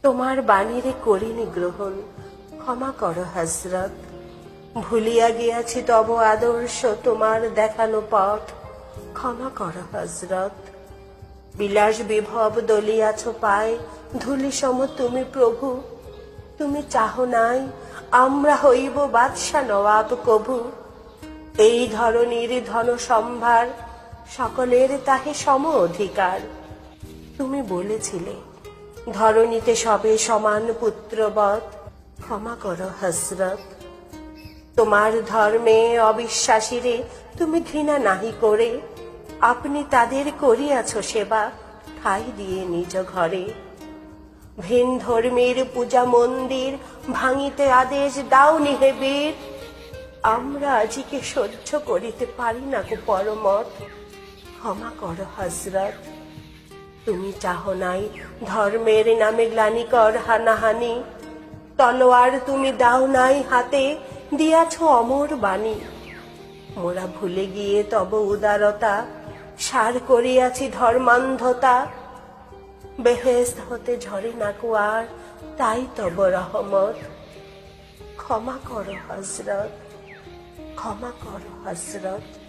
তোমার বাণীরে করিনি গ্রহণ, ক্ষমা করো হযরত। ভুলিয়া গিয়াছি তব আদর্শ, তোমার দেখানো পথ, ক্ষমা করো হযরত। বিলাস বিভব দলিয়াছ পায়, ধুলি সম তুমি প্রভু। তুমি চাহ নাই আমরা হইব বাদশা নবাব কভু। এই ধরনীর ধন সম্ভার, সকলের তাহে সম অধিকার। তুমি বলেছিলে ধরণীতে সবে সমান পুত্রবৎ, ক্ষমা করো হযরত। তোমার ধর্মে অবিশ্বাসীরে তুমি ঘৃণা নাহি করে, আপনি তাদের করিয়াছ সেবা, ঠাই দিয়ে নিজ ঘরে। ভিন ধর্মের পূজা মন্দির ভাঙিতে আদেশ দাওনি হে বীর। আমরা আজিকে সহ্য করিতে পারি না গো পরমত, ক্ষমা করো হযরত। তুমি চাহ নাই ধর্মের নামে গ্লানিকর হানাহানি, তলোয়ার তুমি দাও নাই হাতে, দিয়াছ অমর বাণী। মোরা ভুলে গিয়ে তব উদারতা, সার করিয়াছি ধর্মান্ধতা। বেহেশত হতে ঝরে না কুয়ার, তাই তব রহমত। ক্ষমা করো হযরত, ক্ষমা করো হযরত।